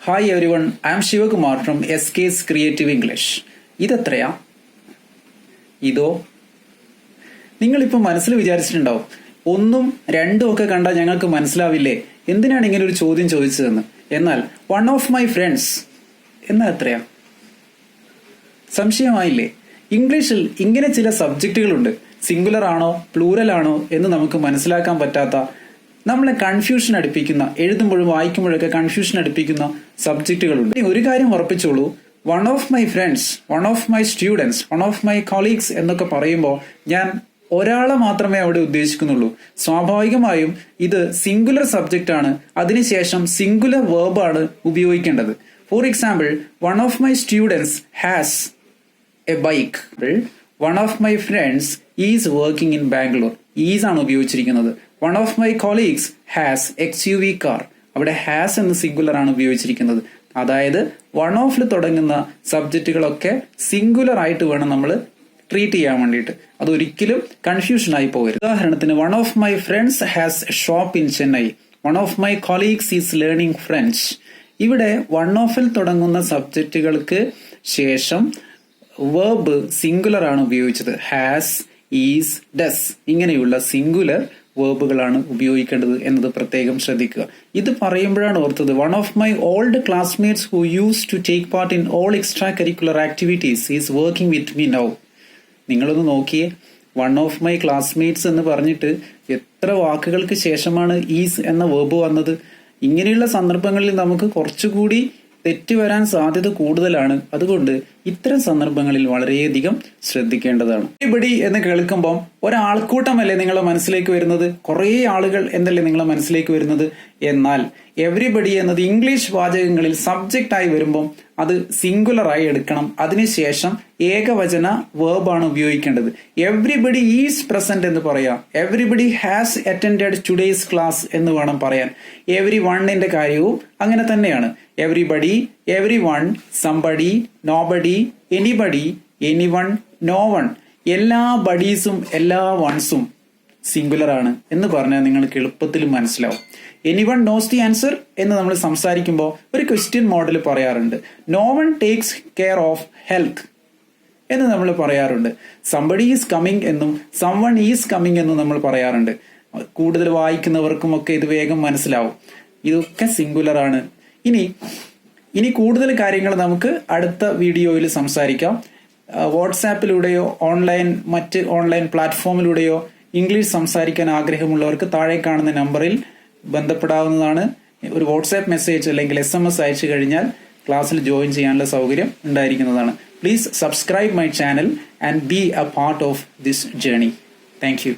Hi everyone, I am Sivakumar from SK's Creative English. ഇതെത്രയാ? ഇതോ? നിങ്ങളിപ്പോൾ മനസ്സിൽ വിചാരിച്ചിട്ടുണ്ടാവും, ഒന്നും രണ്ടും ഒക്കെ കണ്ടാൽ ഞങ്ങൾക്ക് മനസ്സിലാവില്ലേ, എന്തിനാണ് ഇങ്ങനെ ഒരു ചോദ്യം ചോദിച്ചതെന്ന്. എന്നാൽ വൺ ഓഫ് മൈ ഫ്രണ്ട്സ് എന്നാൽ എത്രയാ? സംശയമായില്ലേ? ഇംഗ്ലീഷിൽ ഇങ്ങനെ ചില സബ്ജക്റ്റുകളുണ്ട്, സിംഗുലർ ആണോ പ്ലൂറൽ ആണോ എന്ന് നമുക്ക് മനസ്സിലാക്കാൻ പറ്റാത്ത, നമ്മളെ കൺഫ്യൂഷൻ അടുപ്പിക്കുന്ന, എഴുതുമ്പോഴും വായിക്കുമ്പോഴൊക്കെ കൺഫ്യൂഷൻ അടുപ്പിക്കുന്ന സബ്ജക്റ്റുകളുണ്ട്. ഒരു കാര്യം ഉറപ്പിച്ചോളൂ, one of my friends, one of my students, one of my colleagues എന്നൊക്കെ പറയുമ്പോൾ ഞാൻ ഒരാളെ മാത്രമേ അവിടെ ഉദ്ദേശിക്കുന്നുള്ളൂ. സ്വാഭാവികമായും ഇത് സിംഗുലർ സബ്ജക്റ്റ് ആണ്, അതിനുശേഷം സിംഗുലർ വേർബ് ആണ് ഉപയോഗിക്കേണ്ടത്. For example, one of my students has A bike, one of my friends is working in Bangalore, is ആണ് ഉപയോഗിച്ചിരിക്കുന്നത്. One of my colleagues has XUV car, അവിടെ ഹാസ് എന്ന് സിംഗുലർ ആണ് ഉപയോഗിച്ചിരിക്കുന്നത്. അതായത് വൺ ഓഫിൽ തുടങ്ങുന്ന സബ്ജക്റ്റുകളൊക്കെ സിംഗുലർ ആയിട്ട് വേണം നമ്മൾ ട്രീറ്റ് ചെയ്യാൻ വേണ്ടിയിട്ട്. അതൊരിക്കലും കൺഫ്യൂഷൻ ആയി പോകരുത്. ഉദാഹരണത്തിന്, one of my friends has a shop in Chennai, one of my colleagues is learning French. ഇവിടെ വൺ ഓഫിൽ തുടങ്ങുന്ന സബ്ജക്റ്റുകൾക്ക് ശേഷം വേർബ് സിംഗുലർ ആണ് ഉപയോഗിച്ചത്. ഹാസ്, ഈസ്, ഡസ് ഇങ്ങനെയുള്ള സിംഗുലർ വേർബുകളാണ് ഉപയോഗിക്കേണ്ടത് എന്നത് പ്രത്യേകം ശ്രദ്ധിക്കുക. ഇത് പറയുമ്പോഴാണ് ഓർത്തത്, one of my old classmates who use to take part in all extra curricular activities is working with me now. നിങ്ങളൊന്ന് നോക്കിയേ, വൺ ഓഫ് മൈ ക്ലാസ്മേറ്റ്സ് എന്ന് പറഞ്ഞിട്ട് എത്ര വാക്കുകൾക്ക് ശേഷമാണ് ഈസ് എന്ന വേർബ് വന്നത്. ഇങ്ങനെയുള്ള സന്ദർഭങ്ങളിൽ നമുക്ക് കുറച്ചുകൂടി തെറ്റ് വരാൻ സാധ്യത കൂടുതലാണ്. അതുകൊണ്ട് ഇത്തരം സന്ദർഭങ്ങളിൽ വളരെയധികം ശ്രദ്ധിക്കേണ്ടതാണ്. എവരിബഡി എന്ന് കേൾക്കുമ്പോൾ ഒരാൾക്കൂട്ടമല്ലേ നിങ്ങളുടെ മനസ്സിലേക്ക് വരുന്നത്, കുറേ ആളുകൾ എന്നല്ലേ നിങ്ങളുടെ മനസ്സിലേക്ക് വരുന്നത്. എന്നാൽ എവരിബഡി എന്നത് ഇംഗ്ലീഷ് വാചകങ്ങളിൽ സബ്ജക്റ്റ് ആയി വരുമ്പോൾ അത് സിംഗുലർ ആയി എടുക്കണം. അതിനുശേഷം ഏകവചന വേർബാണ് ഉപയോഗിക്കേണ്ടത്. എവരിബഡി ഈസ് പ്രസന്റ് എന്ന് പറയാം, everybody has attended today's class എന്ന് വേണം പറയാൻ. എവരി വണ്ണിന്റെ കാര്യവും അങ്ങനെ തന്നെയാണ്. Everybody, every one, somebody, nobody, anybody, anyone, no one. എല്ലാ ബഡീസും എല്ലാ വൺസും സിംഗുലർ ആണ് എന്ന് പറഞ്ഞാൽ നിങ്ങൾക്ക് എളുപ്പത്തിൽ മനസ്സിലാവും. എനിവൺ നോസ് ദി ആൻസർ എന്ന് നമ്മൾ സംസാരിക്കുമ്പോൾ ഒരു ക്വസ്റ്റ്യൻ മോഡൽ പറയാറുണ്ട്. No one takes care of health എന്ന് നമ്മൾ പറയാറുണ്ട്. സംബഡി ഈസ് കമ്മിങ് എന്നും സംവൺ ഈസ് കമ്മിങ് എന്നും നമ്മൾ പറയാറുണ്ട്. കൂടുതൽ വായിക്കുന്നവർക്കും ഒക്കെ ഇത് വേഗം മനസ്സിലാവും. ഇതൊക്കെ സിംഗുലർ ആണ്. ഇനി കൂടുതൽ കാര്യങ്ങൾ നമുക്ക് അടുത്ത വീഡിയോയിൽ സംസാരിക്കാം. വാട്സാപ്പിലൂടെയോ മറ്റ് ഓൺലൈൻ പ്ലാറ്റ്ഫോമിലൂടെയോ ഇംഗ്ലീഷ് സംസാരിക്കാൻ ആഗ്രഹമുള്ളവർക്ക് താഴെ കാണുന്ന നമ്പറിൽ ബന്ധപ്പെടാവുന്നതാണ്. ഒരു വാട്സാപ്പ് മെസ്സേജ് അല്ലെങ്കിൽ SMS അയച്ചു കഴിഞ്ഞാൽ ക്ലാസ്സിൽ ജോയിൻ ചെയ്യാനുള്ള സൗകര്യം ഉണ്ടായിരിക്കുന്നതാണ്. Please subscribe my channel and B A part of this journey. Thank you.